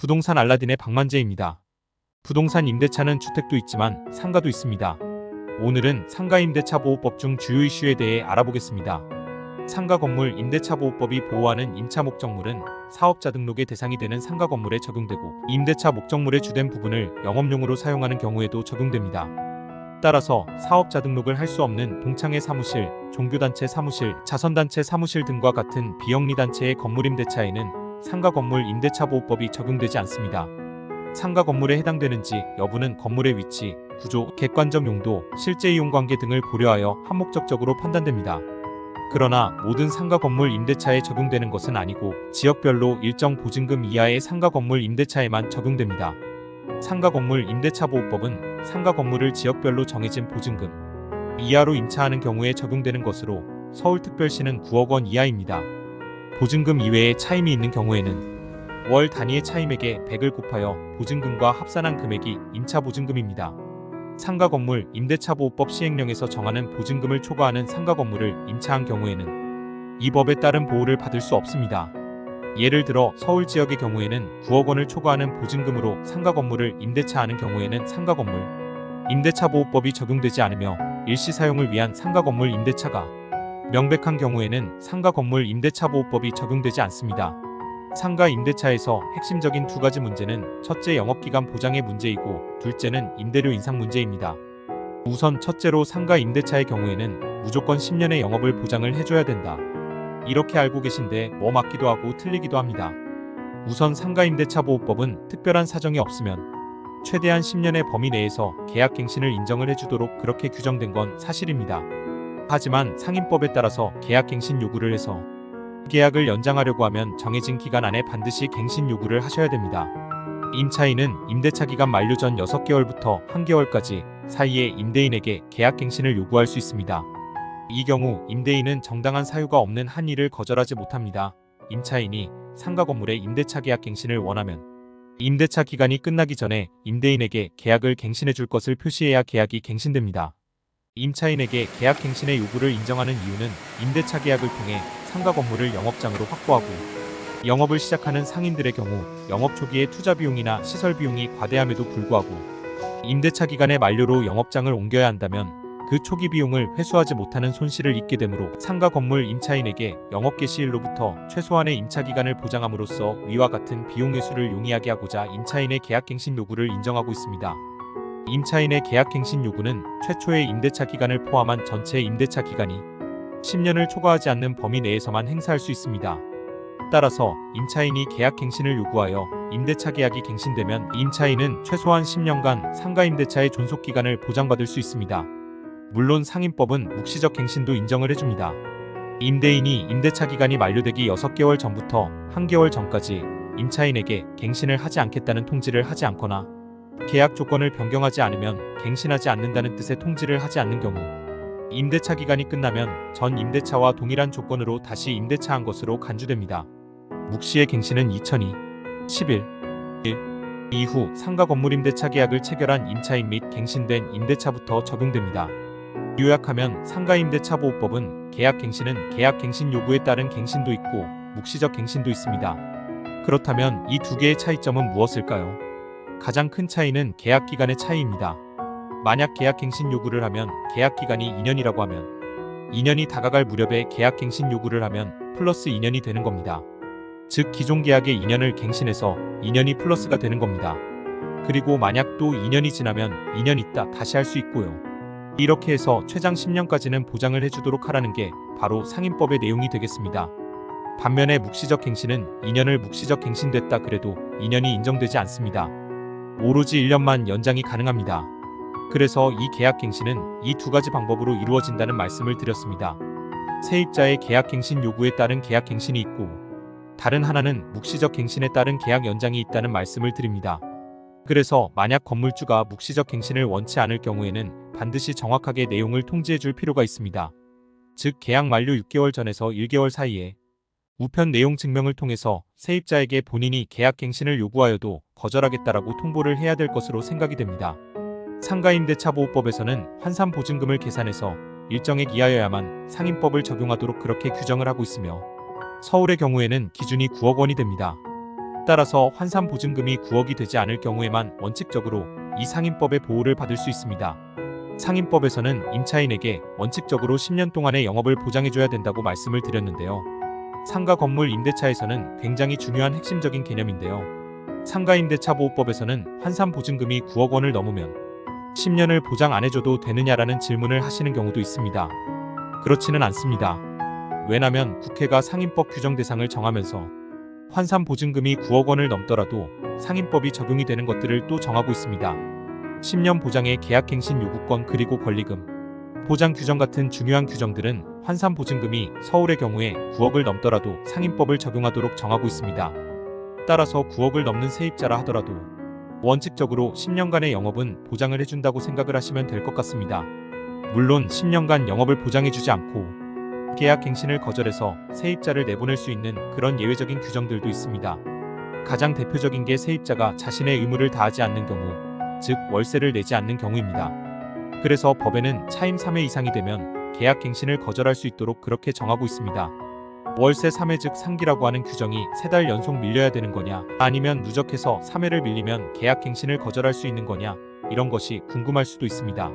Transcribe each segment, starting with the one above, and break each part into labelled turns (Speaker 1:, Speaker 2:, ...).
Speaker 1: 부동산 알라딘의 박만재입니다. 부동산 임대차는 주택도 있지만 상가도 있습니다. 오늘은 상가임대차보호법 중 주요 이슈에 대해 알아보겠습니다. 상가건물 임대차보호법이 보호하는 임차 목적물은 사업자 등록의 대상이 되는 상가 건물에 적용되고, 임대차 목적물의 주된 부분을 영업용으로 사용하는 경우에도 적용됩니다. 따라서 사업자 등록을 할 수 없는 동창회 사무실, 종교단체 사무실, 자선단체 사무실 등과 같은 비영리단체의 건물임대차에는 상가건물 임대차보호법이 적용되지 않습니다. 상가건물에 해당되는지 여부는 건물의 위치, 구조, 객관적 용도, 실제 이용관계 등을 고려하여 한목적적으로 판단됩니다. 그러나 모든 상가건물 임대차에 적용되는 것은 아니고 지역별로 일정 보증금 이하의 상가건물 임대차에만 적용됩니다. 상가건물 임대차보호법은 상가건물을 지역별로 정해진 보증금 이하로 임차하는 경우에 적용되는 것으로 서울특별시는 9억 원 이하입니다. 보증금 이외에 차임이 있는 경우에는 월 단위의 차임액에 100을 곱하여 보증금과 합산한 금액이 임차보증금입니다. 상가건물 임대차보호법 시행령에서 정하는 보증금을 초과하는 상가건물을 임차한 경우에는 이 법에 따른 보호를 받을 수 없습니다. 예를 들어 서울 지역의 경우에는 9억 원을 초과하는 보증금으로 상가건물을 임대차하는 경우에는 상가건물 임대차보호법이 적용되지 않으며 일시 사용을 위한 상가건물 임대차가 명백한 경우에는 상가건물 임대차보호법이 적용되지 않습니다. 상가 임대차에서 핵심적인 두 가지 문제는 첫째 영업기간 보장의 문제이고, 둘째는 임대료 인상 문제입니다. 우선 첫째로 상가 임대차의 경우에는 무조건 10년의 영업을 보장을 해줘야 된다. 이렇게 알고 계신데 뭐 맞기도 하고 틀리기도 합니다. 우선 상가임대차보호법은 특별한 사정이 없으면 최대한 10년의 범위 내에서 계약갱신을 인정을 해주도록 그렇게 규정된 건 사실입니다. 하지만 상임법에 따라서 계약갱신 요구를 해서 계약을 연장하려고 하면 정해진 기간 안에 반드시 갱신 요구를 하셔야 됩니다. 임차인은 임대차 기간 만료 전 6개월부터 1개월까지 사이에 임대인에게 계약갱신을 요구할 수 있습니다. 이 경우 임대인은 정당한 사유가 없는 한일을 거절하지 못합니다. 임차인이 상가 건물의 임대차 계약 갱신을 원하면 임대차 기간이 끝나기 전에 임대인에게 계약을 갱신해 줄 것을 표시해야 계약이 갱신됩니다. 임차인에게 계약 갱신의 요구를 인정하는 이유는 임대차 계약을 통해 상가 건물을 영업장으로 확보하고 영업을 시작하는 상인들의 경우 영업 초기에 투자 비용이나 시설 비용이 과대함에도 불구하고 임대차 기간의 만료로 영업장을 옮겨야 한다면 그 초기 비용을 회수하지 못하는 손실을 입게 되므로 상가 건물 임차인에게 영업 개시일로부터 최소한의 임차 기간을 보장함으로써 위와 같은 비용 회수를 용이하게 하고자 임차인의 계약갱신 요구를 인정하고 있습니다. 임차인의 계약갱신 요구는 최초의 임대차 기간을 포함한 전체 임대차 기간이 10년을 초과하지 않는 범위 내에서만 행사할 수 있습니다. 따라서 임차인이 계약갱신을 요구하여 임대차 계약이 갱신되면 임차인은 최소한 10년간 상가 임대차의 존속기간을 보장받을 수 있습니다. 물론 상임법은 묵시적 갱신도 인정을 해줍니다. 임대인이 임대차 기간이 만료되기 6개월 전부터 1개월 전까지 임차인에게 갱신을 하지 않겠다는 통지를 하지 않거나 계약 조건을 변경하지 않으면 갱신하지 않는다는 뜻의 통지를 하지 않는 경우 임대차 기간이 끝나면 전 임대차와 동일한 조건으로 다시 임대차한 것으로 간주됩니다. 묵시의 갱신은 2002, 11, 1 이후 상가 건물 임대차 계약을 체결한 임차인 및 갱신된 임대차부터 적용됩니다. 요약하면 상가임대차보호법은 계약갱신은 계약갱신 요구에 따른 갱신도 있고 묵시적 갱신도 있습니다. 그렇다면 이 두 개의 차이점은 무엇일까요? 가장 큰 차이는 계약기간의 차이입니다. 만약 계약갱신 요구를 하면 계약기간이 2년이라고 하면 2년이 다가갈 무렵에 계약갱신 요구를 하면 플러스 2년이 되는 겁니다. 즉 기존 계약의 2년을 갱신해서 2년이 플러스가 되는 겁니다. 그리고 만약 또 2년이 지나면 2년 있다 다시 할 수 있고요. 이렇게 해서 최장 10년까지는 보장을 해주도록 하라는 게 바로 상임법의 내용이 되겠습니다. 반면에 묵시적 갱신은 2년을 묵시적 갱신됐다 그래도 2년이 인정되지 않습니다. 오로지 1년만 연장이 가능합니다. 그래서 이 계약 갱신은 이 두 가지 방법으로 이루어진다는 말씀을 드렸습니다. 세입자의 계약 갱신 요구에 따른 계약 갱신이 있고 다른 하나는 묵시적 갱신에 따른 계약 연장이 있다는 말씀을 드립니다. 그래서 만약 건물주가 묵시적 갱신을 원치 않을 경우에는 반드시 정확하게 내용을 통지해 줄 필요가 있습니다. 즉 계약 만료 6개월 전에서 1개월 사이에 우편 내용 증명을 통해서 세입자에게 본인이 계약 갱신을 요구하여도 거절하겠다라고 통보를 해야 될 것으로 생각이 됩니다. 상가임대차보호법에서는 환산보증금을 계산해서 일정액 이하여야만 상임법을 적용하도록 그렇게 규정을 하고 있으며 서울의 경우에는 기준이 9억 원이 됩니다. 따라서 환산보증금이 9억이 되지 않을 경우에만 원칙적으로 이 상임법의 보호를 받을 수 있습니다. 상임법에서는 임차인에게 원칙적으로 10년 동안의 영업을 보장해줘야 된다고 말씀을 드렸는데요. 상가 건물 임대차에서는 굉장히 중요한 핵심적인 개념인데요. 상가임대차보호법에서는 환산보증금이 9억 원을 넘으면 10년을 보장 안 해줘도 되느냐라는 질문을 하시는 경우도 있습니다. 그렇지는 않습니다. 왜냐면 국회가 상임법 규정 대상을 정하면서 환산보증금이 9억 원을 넘더라도 상임법이 적용이 되는 것들을 또 정하고 있습니다. 10년 보장의 계약갱신 요구권 그리고 권리금, 보장 규정 같은 중요한 규정들은 환산보증금이 서울의 경우에 9억을 넘더라도 상임법을 적용하도록 정하고 있습니다. 따라서 9억을 넘는 세입자라 하더라도 원칙적으로 10년간의 영업은 보장을 해준다고 생각을 하시면 될 것 같습니다. 물론 10년간 영업을 보장해주지 않고 계약갱신을 거절해서 세입자를 내보낼 수 있는 그런 예외적인 규정들도 있습니다. 가장 대표적인 게 세입자가 자신의 의무를 다하지 않는 경우, 즉 월세를 내지 않는 경우입니다. 그래서 법에는 차임 3회 이상이 되면 계약갱신을 거절할 수 있도록 그렇게 정하고 있습니다. 월세 3회 즉 상기라고 하는 규정이 3달 연속 밀려야 되는 거냐, 아니면 누적해서 3회를 밀리면 계약갱신을 거절할 수 있는 거냐, 이런 것이 궁금할 수도 있습니다.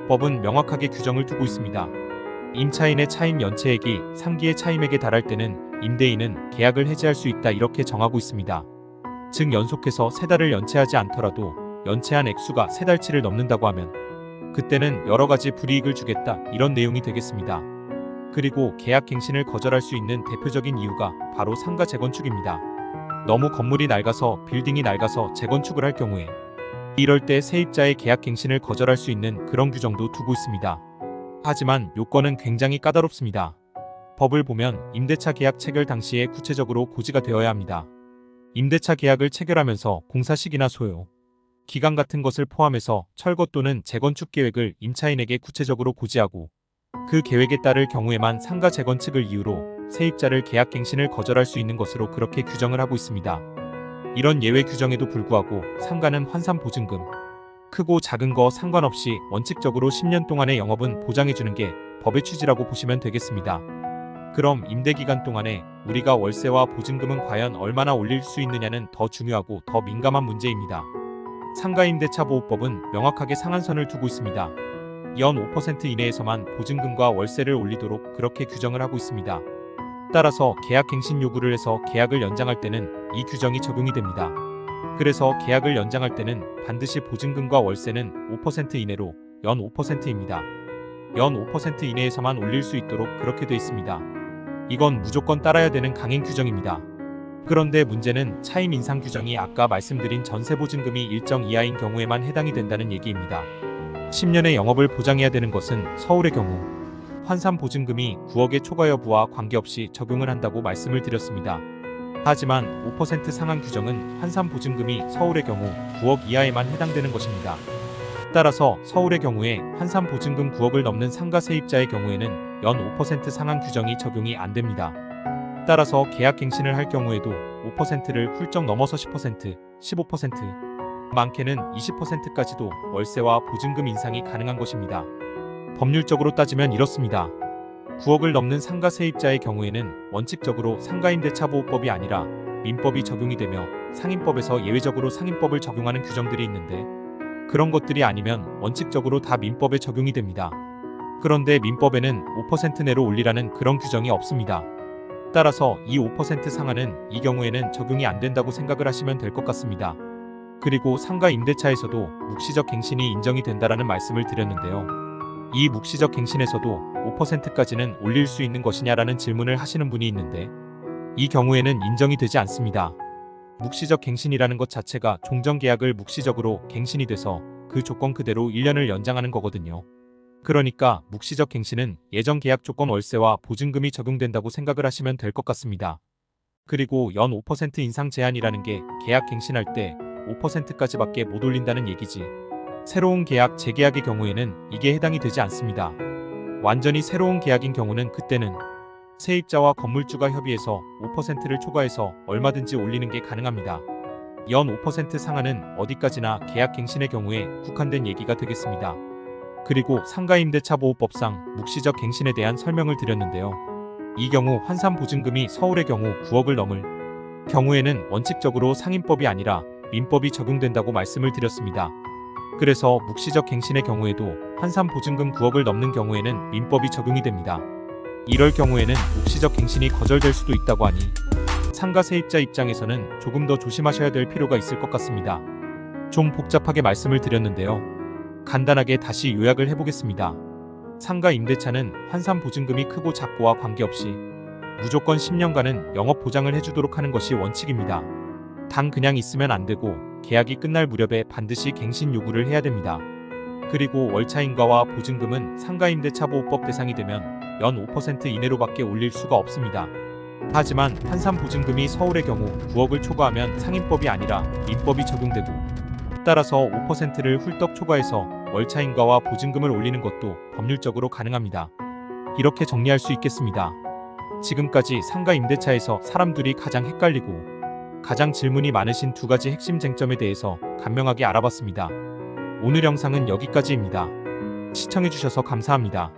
Speaker 1: 법은 명확하게 규정을 두고 있습니다. 임차인의 차임 연체액이 상기의 차임액에 달할 때는 임대인은 계약을 해지할 수 있다 이렇게 정하고 있습니다. 즉 연속해서 3달을 연체하지 않더라도 연체한 액수가 3달치를 넘는다고 하면 그때는 여러가지 불이익을 주겠다 이런 내용이 되겠습니다. 그리고 계약갱신을 거절할 수 있는 대표적인 이유가 바로 상가 재건축입니다. 너무 건물이 낡아서 빌딩이 낡아서 재건축을 할 경우에 이럴 때 세입자의 계약갱신을 거절할 수 있는 그런 규정도 두고 있습니다. 하지만 요건은 굉장히 까다롭습니다. 법을 보면 임대차 계약 체결 당시에 구체적으로 고지가 되어야 합니다. 임대차 계약을 체결하면서 공사 시기나 소요, 기간 같은 것을 포함해서 철거 또는 재건축 계획을 임차인에게 구체적으로 고지하고 그 계획에 따를 경우에만 상가 재건축을 이유로 세입자를 계약갱신을 거절할 수 있는 것으로 그렇게 규정을 하고 있습니다. 이런 예외 규정에도 불구하고 상가는 환산보증금, 크고 작은 거 상관없이 원칙적으로 10년 동안의 영업은 보장해주는 게 법의 취지라고 보시면 되겠습니다. 그럼 임대기간 동안에 우리가 월세와 보증금은 과연 얼마나 올릴 수 있느냐는 더 중요하고 더 민감한 문제입니다. 상가임대차보호법은 명확하게 상한선을 두고 있습니다. 연 5% 이내에서만 보증금과 월세를 올리도록 그렇게 규정을 하고 있습니다. 따라서 계약갱신 요구를 해서 계약을 연장할 때는 이 규정이 적용이 됩니다. 그래서 계약을 연장할 때는 반드시 보증금과 월세는 5% 이내로 연 5%입니다. 연 5% 이내에서만 올릴 수 있도록 그렇게 돼 있습니다. 이건 무조건 따라야 되는 강행 규정입니다. 그런데 문제는 차임 인상 규정이 아까 말씀드린 전세보증금이 일정 이하인 경우에만 해당이 된다는 얘기입니다. 10년의 영업을 보장해야 되는 것은 서울의 경우 환산보증금이 9억의 초과 여부와 관계없이 적용을 한다고 말씀을 드렸습니다. 하지만 5% 상한 규정은 환산보증금이 서울의 경우 9억 이하에만 해당되는 것입니다. 따라서 서울의 경우에 환산보증금 9억을 넘는 상가 세입자의 경우에는 연 5% 상한 규정이 적용이 안 됩니다. 따라서 계약갱신을 할 경우에도 5%를 훌쩍 넘어서 10%, 15%, 많게는 20%까지도 월세와 보증금 인상이 가능한 것입니다. 법률적으로 따지면 이렇습니다. 9억을 넘는 상가 세입자의 경우에는 원칙적으로 상가임대차보호법이 아니라 민법이 적용이 되며 상임법에서 예외적으로 상임법을 적용하는 규정들이 있는데 그런 것들이 아니면 원칙적으로 다 민법에 적용이 됩니다. 그런데 민법에는 5% 내로 올리라는 그런 규정이 없습니다. 따라서 이 5% 상한은 이 경우에는 적용이 안 된다고 생각을 하시면 될 것 같습니다. 그리고 상가 임대차에서도 묵시적 갱신이 인정이 된다라는 말씀을 드렸는데요. 이 묵시적 갱신에서도 5%까지는 올릴 수 있는 것이냐라는 질문을 하시는 분이 있는데 이 경우에는 인정이 되지 않습니다. 묵시적 갱신이라는 것 자체가 종전계약을 묵시적으로 갱신이 돼서 그 조건 그대로 1년을 연장하는 거거든요. 그러니까 묵시적 갱신은 예전 계약 조건 월세와 보증금이 적용된다고 생각을 하시면 될 것 같습니다. 그리고 연 5% 인상 제한이라는 게 계약 갱신할 때 5%까지밖에 못 올린다는 얘기지. 새로운 계약, 재계약의 경우에는 이게 해당이 되지 않습니다. 완전히 새로운 계약인 경우는 그때는 세입자와 건물주가 협의해서 5%를 초과해서 얼마든지 올리는 게 가능합니다. 연 5% 상한은 어디까지나 계약갱신의 경우에 국한된 얘기가 되겠습니다. 그리고 상가임대차보호법상 묵시적 갱신에 대한 설명을 드렸는데요. 이 경우 환산보증금이 서울의 경우 9억을 넘을 경우에는 원칙적으로 상임법이 아니라 민법이 적용된다고 말씀을 드렸습니다. 그래서 묵시적 갱신의 경우에도 환산 보증금 9억을 넘는 경우에는 민법이 적용이 됩니다. 이럴 경우에는 묵시적 갱신이 거절될 수도 있다고 하니 상가 세입자 입장에서는 조금 더 조심하셔야 될 필요가 있을 것 같습니다. 좀 복잡하게 말씀을 드렸는데요. 간단하게 다시 요약을 해보겠습니다. 상가 임대차는 환산 보증금이 크고 작고와 관계없이 무조건 10년간은 영업 보장을 해주도록 하는 것이 원칙입니다. 단 그냥 있으면 안 되고 계약이 끝날 무렵에 반드시 갱신 요구를 해야 됩니다. 그리고 월차인가와 보증금은 상가임대차보호법 대상이 되면 연 5% 이내로밖에 올릴 수가 없습니다. 하지만 환산 보증금이 서울의 경우 9억을 초과하면 상임법이 아니라 민법이 적용되고, 따라서 5%를 훌떡 초과해서 월차인가와 보증금을 올리는 것도 법률적으로 가능합니다. 이렇게 정리할 수 있겠습니다. 지금까지 상가임대차에서 사람들이 가장 헷갈리고 가장 질문이 많으신 두 가지 핵심 쟁점에 대해서 간명하게 알아봤습니다. 오늘 영상은 여기까지입니다. 시청해주셔서 감사합니다.